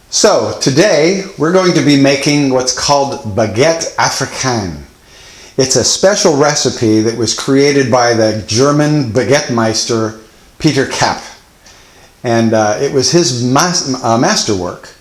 So today we're going to be making what's called Baguette Africaine. It's a special recipe that was created by the German Baguette Meister Peter Kapp. And it was his masterwork,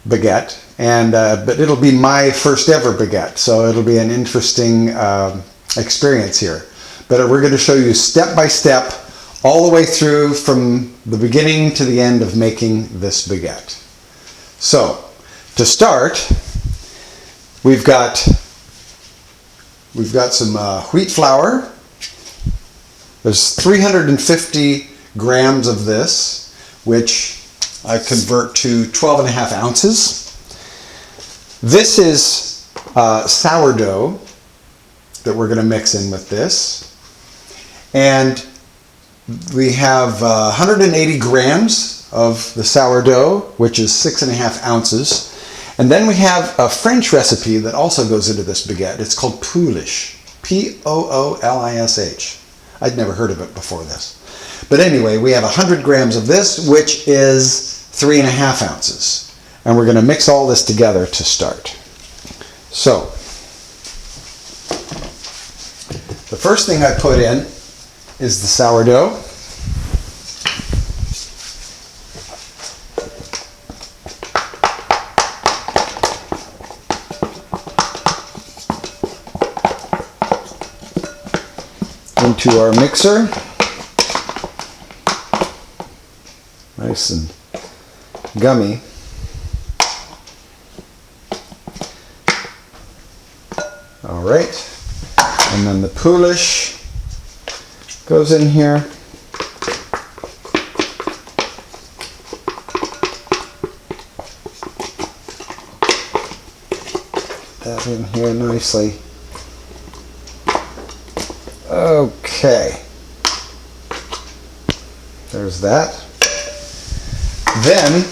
Baguette, but it'll be my first ever baguette, so it'll be an interesting experience here. But we're going to show you step by step, all the way through from the beginning to the end of making this baguette. So, to start, we've got some wheat flour. There's 350 grams of this, which I convert to 12.5 ounces. This is sourdough that we're going to mix in with this. And we have 180 grams of the sourdough, which is 6.5 ounces. And then we have a French recipe that also goes into this baguette. It's called Poolish, P-O-O-L-I-S-H. I'd never heard of it before this. But anyway, we have 100 grams of this, which is 3.5 ounces. And we're going to mix all this together to start. So, the first thing I put in is the sourdough. Into our mixer. Nice and gummy. All right. And then the Poolish goes in here. That in here nicely. Okay. There's that. Then,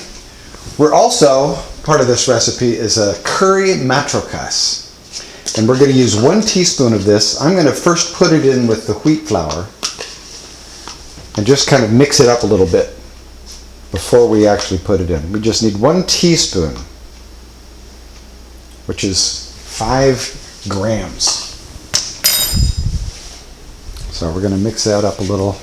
we're also, part of this recipe is a curry matrokas. And we're going to use 1 teaspoon of this. I'm going to first put it in with the wheat flour and just kind of mix it up a little bit before we actually put it in. We just need 1 teaspoon, which is 5 grams. So we're going to mix that up a little.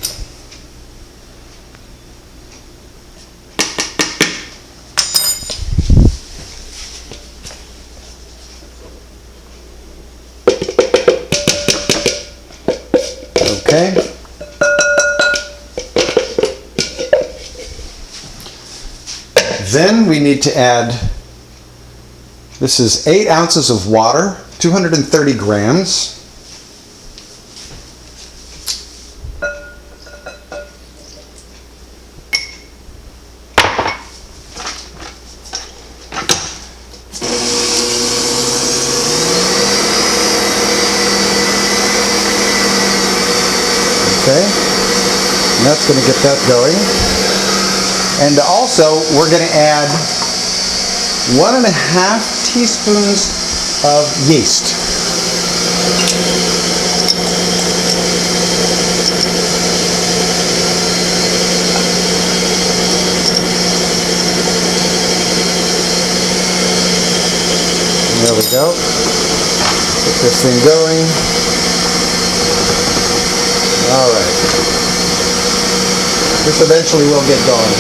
Okay. Then we need to add, this is 8 ounces of water, 230 grams. Okay, and that's going to get that going. And also, we're going to add 1.5 teaspoons of yeast. There we go. Get this thing going. All right. This eventually will get going.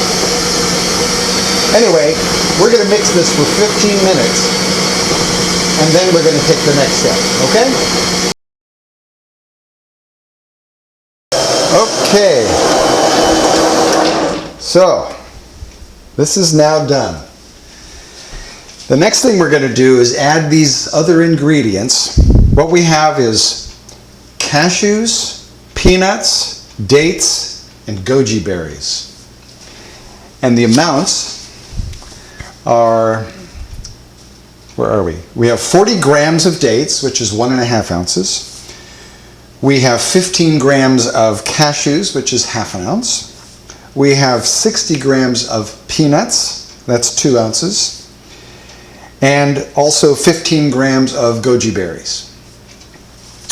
Anyway, we're going to mix this for 15 minutes, and then we're going to take the next step, okay? Okay. So, this is now done. The next thing we're going to do is add these other ingredients. What we have is cashews, peanuts, dates, and goji berries. And the amounts are, where are we? We have 40 grams of dates, which is 1.5 ounces. We have 15 grams of cashews, which is 1/2 ounce. We have 60 grams of peanuts, that's 2 ounces. And also 15 grams of goji berries.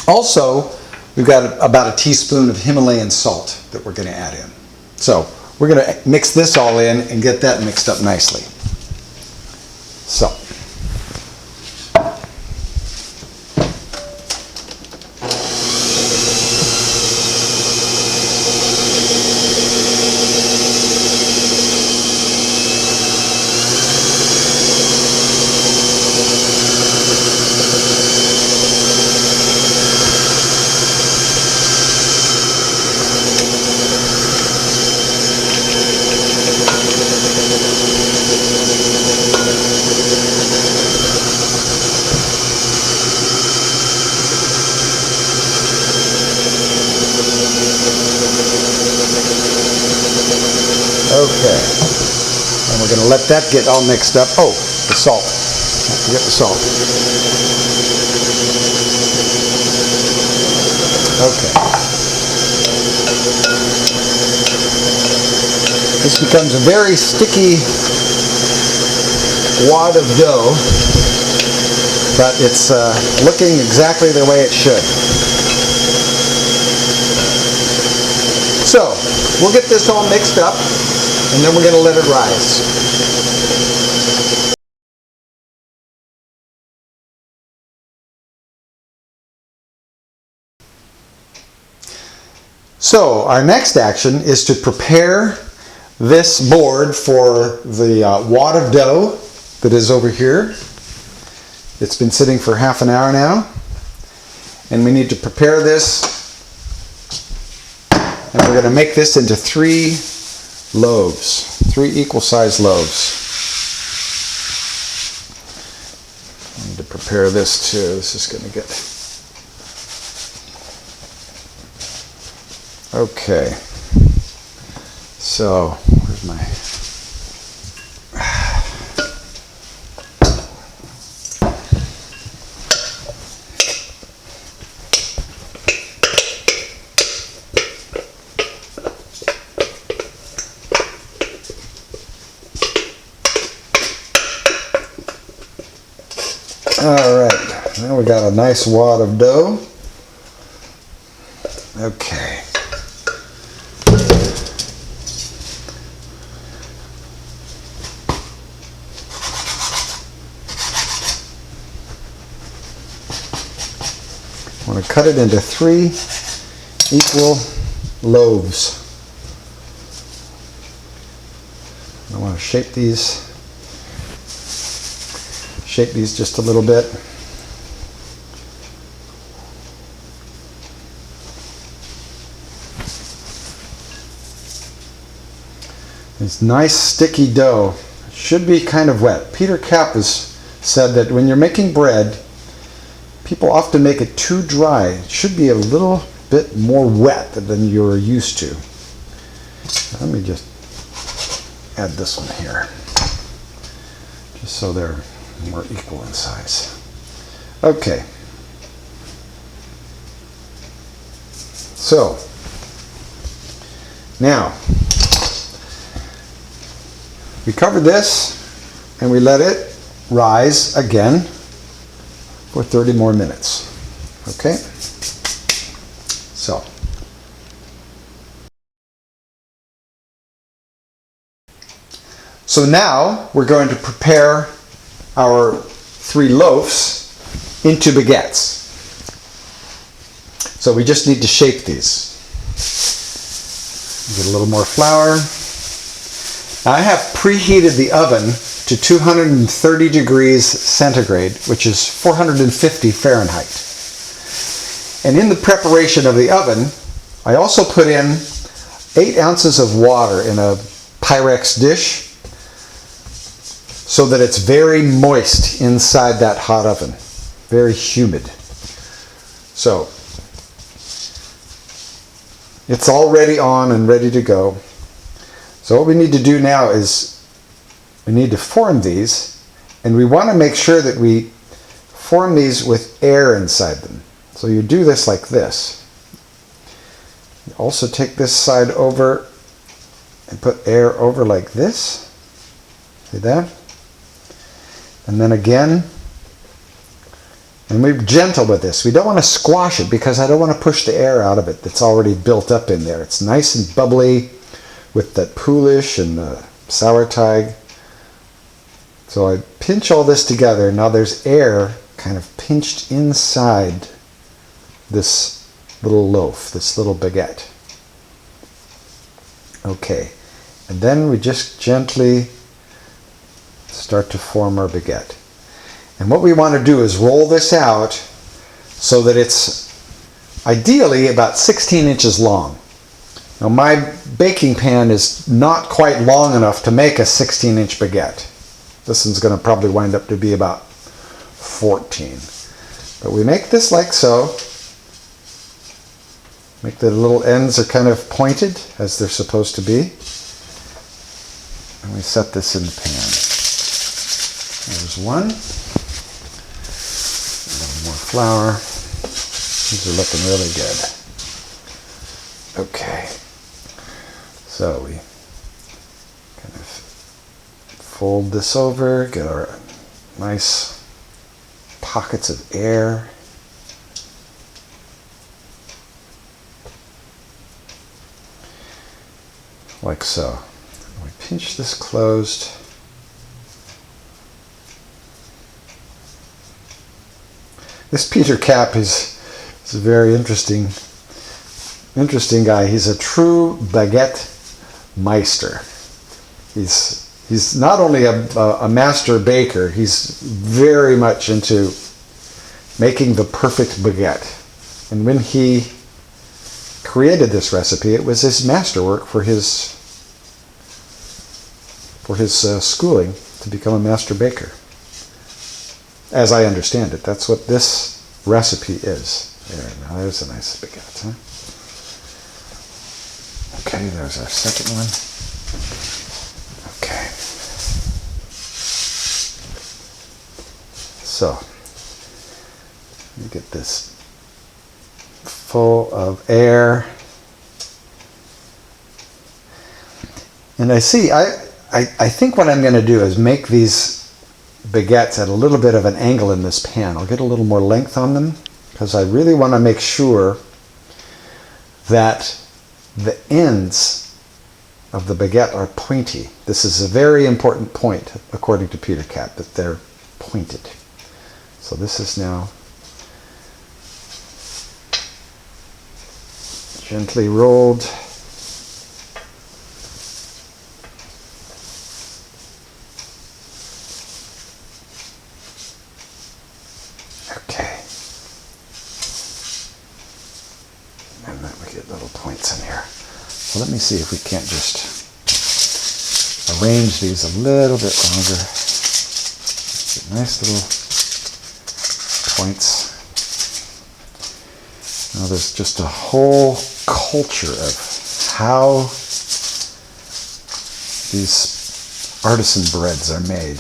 Also, we've got about a teaspoon of Himalayan salt that we're going to add in. So we're going to mix this all in and get that mixed up nicely. So. Okay, and we're going to let that get all mixed up. Oh, the salt. Don't forget the salt. Okay. This becomes a very sticky wad of dough, but it's looking exactly the way it should. So, we'll get this all mixed up, and then we're going to let it rise. So, our next action is to prepare this board for the wad of dough that is over here. It's been sitting for half an hour now, and we need to prepare this, and we're going to make this into 3 loaves, 3 equal-sized loaves. I need to prepare this too. This is going to get... Okay. So, where's my... Alright, now we got a nice wad of dough. Okay. I want to cut it into 3 equal loaves. I want to shape these just a little bit. This nice sticky dough. It should be kind of wet. Peter Kapp said that when you're making bread, people often make it too dry. It should be a little bit more wet than you're used to. Let me just add this one here, just so they're more equal in size. Okay. So, now, we covered this and we let it rise again for 30 more minutes. Okay? So now we're going to prepare our 3 loaves into baguettes. So we just need to shape these. Get a little more flour. Now I have preheated the oven to 230 degrees centigrade, which is 450 Fahrenheit. And in the preparation of the oven, I also put in 8 ounces of water in a Pyrex dish so that it's very moist inside that hot oven, very humid. So it's already on and ready to go. So what we need to do now is we need to form these, and we want to make sure that we form these with air inside them. So you do this like this. You also take this side over and put air over like this. See that? And then again, and we're gentle with this. We don't want to squash it because I don't want to push the air out of it that's already built up in there. It's nice and bubbly with that poolish and the sour tag. So I pinch all this together. Now there's air kind of pinched inside this little loaf, this little baguette. Okay, and then we just gently start to form our baguette. And what we want to do is roll this out so that it's ideally about 16 inches long. Now my baking pan is not quite long enough to make a 16-inch baguette. This one's going to probably wind up to be about 14. But we make this like so. Make the little ends are kind of pointed as they're supposed to be. And we set this in the pan. There's one. A little more flour. These are looking really good. Okay. So we kind of fold this over, get our nice pockets of air. Like so. We pinch this closed. This Peter Kapp is a very interesting guy. He's a true baguette meister. He's not only a master baker, he's very much into making the perfect baguette. And when he created this recipe, it was his masterwork for his schooling to become a master baker. As I understand it, that's what this recipe is. There, now there's a nice baguette, huh? Okay, there's our second one. Okay. So, you get this full of air. And I think what I'm going to do is make these baguettes at a little bit of an angle in this pan. I'll get a little more length on them because I really want to make sure that the ends of the baguette are pointy. This is a very important point, according to Peter Kapp, that they're pointed. So this is now gently rolled. Okay. And then we get little points in here. So let me see if we can't just arrange these a little bit longer. Get nice little points. Now there's just a whole culture of how these artisan breads are made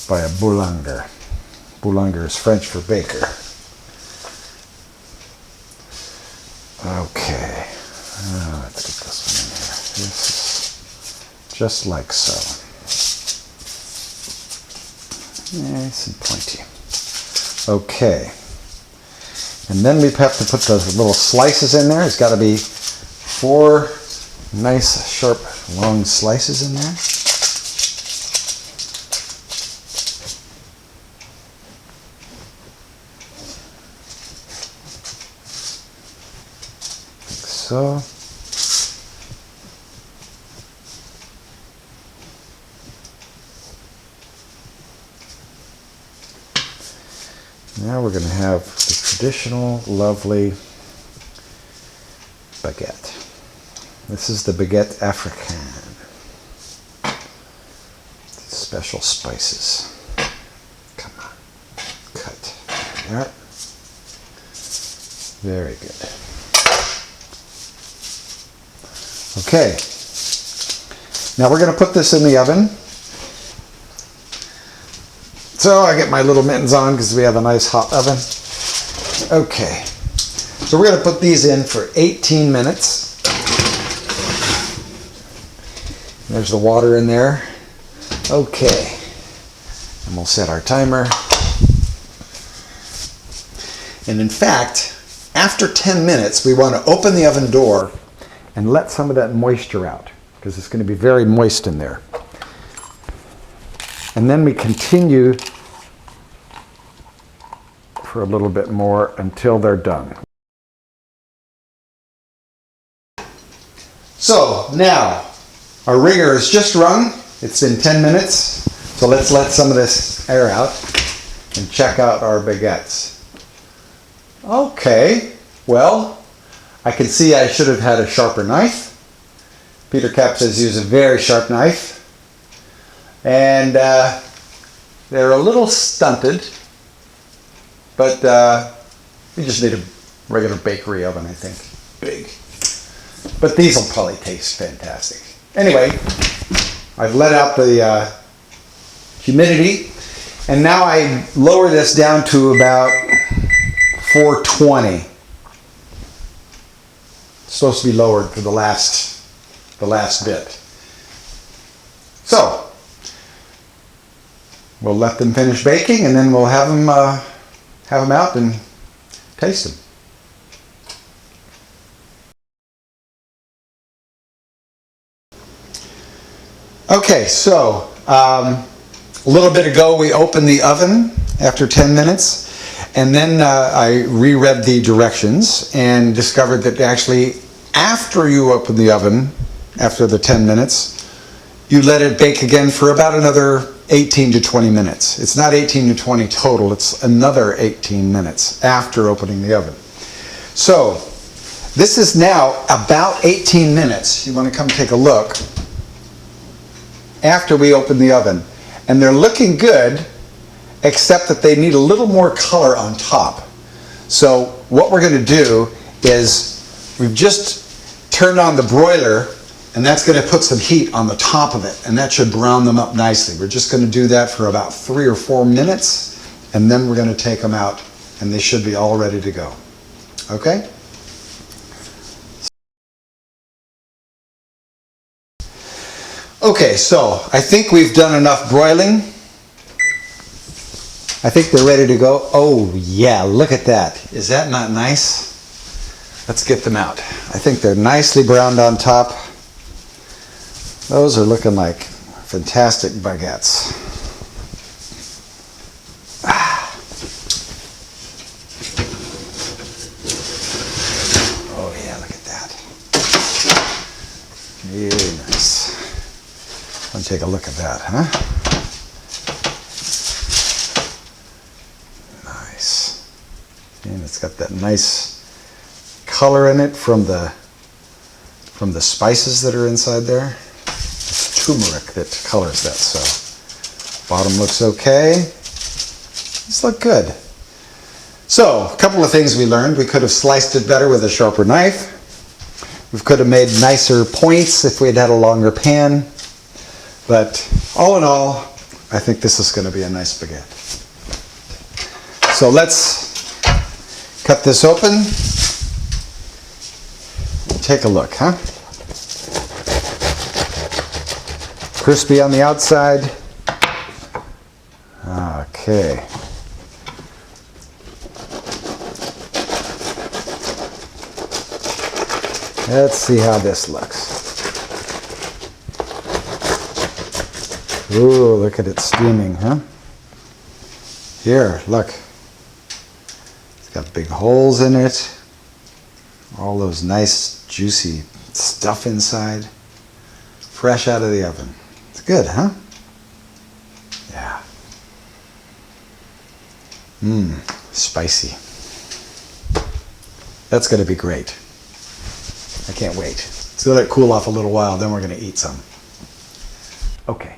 by a boulanger. Boulanger is French for baker. Okay, let's get this one in here. This is just like so. Nice and pointy. Okay. And then we have to put those little slices in there. It's got to be 4 nice, sharp, long slices in there. Like so. Now we're going to have the traditional, lovely baguette. This is the baguette africaine. Special spices. Come on. Cut. There. Very good. Okay. Now we're going to put this in the oven. So I get my little mittens on because we have a nice hot oven. Okay, so we're going to put these in for 18 minutes. There's the water in there. Okay, and we'll set our timer. And in fact, after 10 minutes, we want to open the oven door and let some of that moisture out because it's going to be very moist in there. And then we continue for a little bit more until they're done. So now, our ringer is just rung. It's been 10 minutes. So let's let some of this air out and check out our baguettes. Okay, well, I can see I should have had a sharper knife. Peter Cap says use a very sharp knife. And they're a little stunted, but we just need a regular bakery oven, I think. Big. But these will probably taste fantastic. Anyway, I've let out the humidity, and now I lower this down to about 420. It's supposed to be lowered for the last bit. So we'll let them finish baking, and then we'll have them out and taste them. Okay, so a little bit ago we opened the oven after 10 minutes, and then I reread the directions and discovered that actually after you open the oven, after the 10 minutes, you let it bake again for about another 18 to 20 minutes. It's not 18 to 20 total, it's another 18 minutes after opening the oven. So this is now about 18 minutes. You want to come take a look after we open the oven. And they're looking good, except that they need a little more color on top. So what we're going to do is we've just turned on the broiler, and that's going to put some heat on the top of it, and that should brown them up nicely. We're just going to do that for about 3 or 4 minutes, and then we're going to take them out, and they should be all ready to go. Okay? Okay, so I think we've done enough broiling. I think they're ready to go. Oh yeah, look at that. Is that not nice? Let's get them out. I think they're nicely browned on top. Those are looking like fantastic baguettes. Oh yeah, look at that. Really nice. Let's take a look at that, huh? Nice. And it's got that nice color in it from the spices that are inside there. It's turmeric that colors that, so bottom looks okay. These look good. So, a couple of things we learned. We could have sliced it better with a sharper knife. We could have made nicer points if we had had a longer pan. But all in all, I think this is going to be a nice baguette. So let's cut this open. Take a look, huh? Crispy on the outside. Okay. Let's see how this looks. Ooh, look at it steaming, huh? Here, look. It's got big holes in it. All those nice, juicy stuff inside. Fresh out of the oven. It's good, huh? Yeah. Spicy. That's going to be great. I can't wait. Let's let it cool off a little while, then we're going to eat some. Okay.